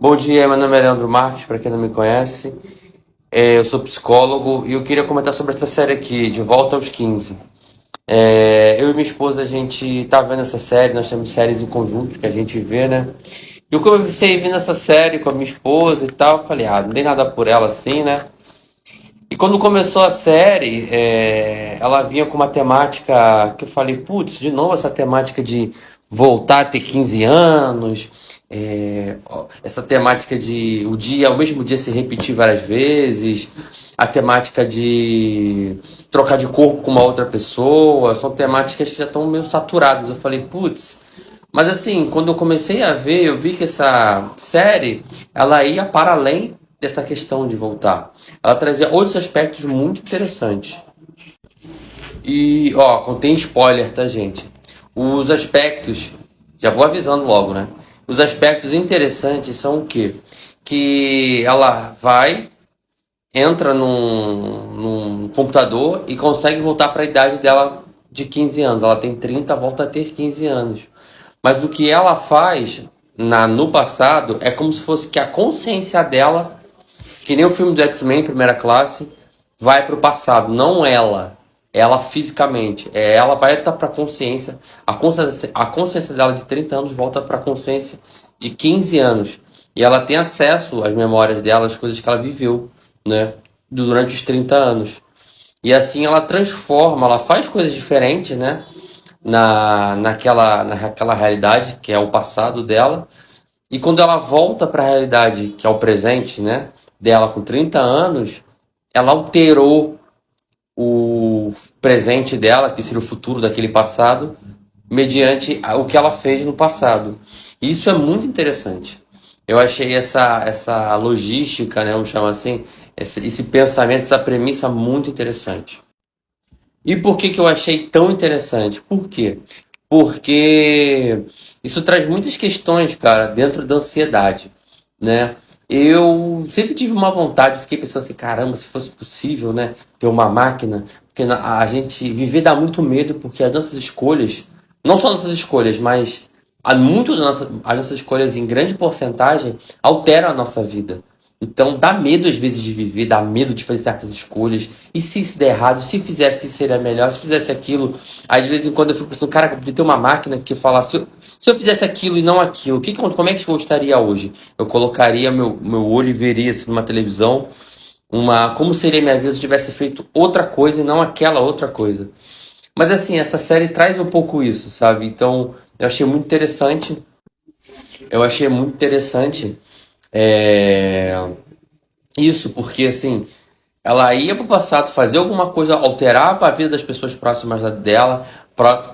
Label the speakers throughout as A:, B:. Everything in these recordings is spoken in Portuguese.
A: Bom dia, meu nome é Leandro Marques, para quem não me conhece. Eu sou psicólogo e eu queria comentar sobre essa série aqui, De Volta aos 15. Eu e minha esposa, a gente tá vendo essa série, nós temos séries em conjunto que a gente vê, né? E eu comecei vendo essa série com a minha esposa e tal, eu falei, não tem nada por ela assim, né? E quando começou a série, ela vinha com uma temática que eu falei, putz, de novo essa temática de voltar a ter 15 anos, essa temática de o mesmo dia se repetir várias vezes, a temática de trocar de corpo com uma outra pessoa, são temáticas que já estão meio saturadas. Eu falei, putz, mas assim, quando eu comecei a ver, eu vi que essa série, ela ia para além dessa questão de voltar. Ela trazia outros aspectos muito interessantes. E, ó, contém spoiler, tá, gente? Os aspectos, já vou avisando logo, né? Os aspectos interessantes são o quê? Que ela vai, entra num computador e consegue voltar para a idade dela de 15 anos. Ela tem 30, volta a ter 15 anos. Mas o que ela faz no passado é como se fosse que a consciência dela, que nem o filme do X-Men, primeira classe, vai para o passado, não ela. Ela fisicamente. Ela vai estar para a consciência dela de 30 anos volta para a consciência de 15 anos. E ela tem acesso às memórias dela, às coisas que ela viveu, né? Durante os 30 anos. E assim ela transforma, ela faz coisas diferentes, né? Naquela realidade que é o passado dela. E quando ela volta para a realidade que é o presente, né? Dela com 30 anos, ela alterou o presente dela, que seria o futuro daquele passado, mediante o que ela fez no passado. E isso é muito interessante. Eu achei essa logística, né, vamos chamar assim, esse pensamento, essa premissa muito interessante. E por que que eu achei tão interessante? Por quê? Porque isso traz muitas questões, cara, dentro da ansiedade, né? Eu sempre tive uma vontade, fiquei pensando assim, caramba, se fosse possível, né, ter uma máquina, porque a gente viver dá muito medo, porque as nossas escolhas, não só nossas escolhas, mas as nossas escolhas em grande porcentagem alteram a nossa vida. Então dá medo às vezes de viver, dá medo de fazer certas escolhas. E se isso der errado, se fizesse isso seria melhor, se fizesse aquilo. Aí de vez em quando eu fico pensando, cara, eu podia ter uma máquina que falasse, se eu fizesse aquilo e não aquilo, como é que eu estaria hoje? Eu colocaria meu olho e veria assim, numa televisão, como seria minha vida se eu tivesse feito outra coisa e não aquela outra coisa. Mas assim, essa série traz um pouco isso, sabe? Então, eu achei muito interessante. Eu achei muito interessante é, isso, porque assim, ela ia pro passado fazer alguma coisa, alterava a vida das pessoas próximas dela,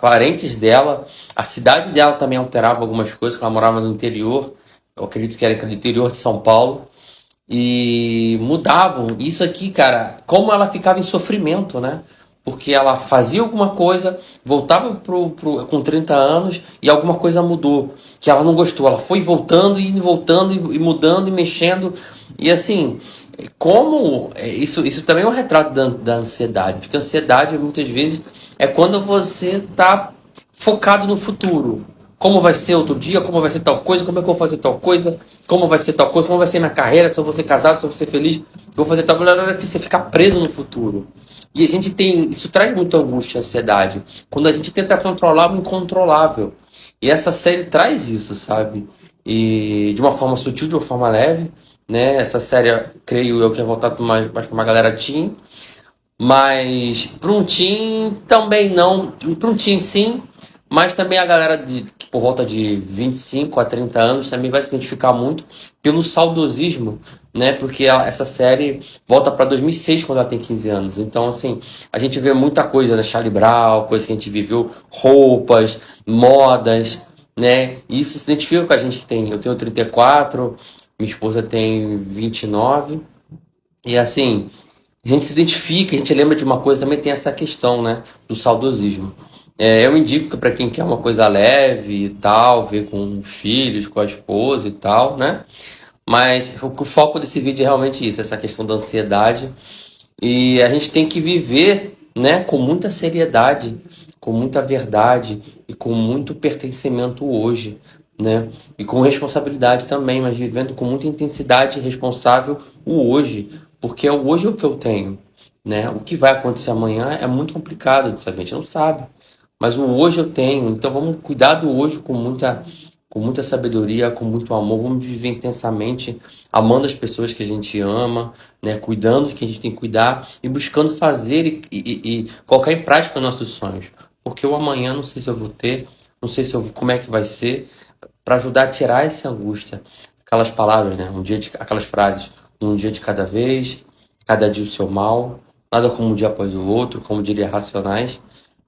A: parentes dela, a cidade dela também alterava algumas coisas, que ela morava no interior, eu acredito que era no interior de São Paulo, e mudavam. Isso aqui, cara, como ela ficava em sofrimento, né? Porque ela fazia alguma coisa, voltava com 30 anos e alguma coisa mudou, que ela não gostou. Ela foi voltando e mudando e mexendo. E assim, isso também é um retrato da ansiedade, porque a ansiedade muitas vezes é quando você está focado no futuro. Como vai ser outro dia, como vai ser tal coisa, como é que eu vou fazer tal coisa, como vai ser tal coisa, como vai ser minha carreira, se eu vou ser casado, se eu vou ser feliz, vou fazer tal coisa, você ficar preso no futuro. E a gente tem, isso traz muita angústia, ansiedade, quando a gente tenta controlar o incontrolável. E essa série traz isso, sabe? E de uma forma sutil, de uma forma leve, né? Essa série, creio eu, que é voltada mais para uma galera teen, mas para um teen também não, para um teen sim, mas também a galera que por volta de 25 a 30 anos também vai se identificar muito pelo saudosismo, né? Porque essa série volta para 2006 quando ela tem 15 anos. Então, assim, a gente vê muita coisa da Charlie Brown, coisa que a gente viveu, roupas, modas, né? E isso se identifica com a gente que tem. Eu tenho 34, minha esposa tem 29, e assim. A gente se identifica, a gente lembra de uma coisa, também tem essa questão, né, do saudosismo. Eu indico que para quem quer uma coisa leve e tal, ver com os filhos, com a esposa e tal, né? Mas o foco desse vídeo é realmente isso, essa questão da ansiedade. E a gente tem que viver, né, com muita seriedade, com muita verdade e com muito pertencimento hoje, né? E com responsabilidade também, mas vivendo com muita intensidade e responsável o hoje, porque é o hoje o que eu tenho, né? O que vai acontecer amanhã é muito complicado de saber, a gente não sabe. Mas o hoje eu tenho, então vamos cuidar do hoje com muita sabedoria, com muito amor, vamos viver intensamente, amando as pessoas que a gente ama, né? Cuidando de quem a gente tem que cuidar e buscando fazer e colocar em prática nossos sonhos. Porque o amanhã não sei se eu vou ter, não sei se eu, como é que vai ser, para ajudar a tirar essa angústia. Aquelas palavras, né? Aquelas frases, um dia de cada vez, cada dia o seu mal, nada como um dia após o outro, como diria Racionais.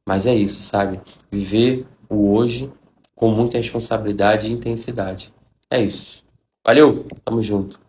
A: Mas é isso, sabe? Viver o hoje com muita responsabilidade e intensidade. É isso. Valeu, tamo junto.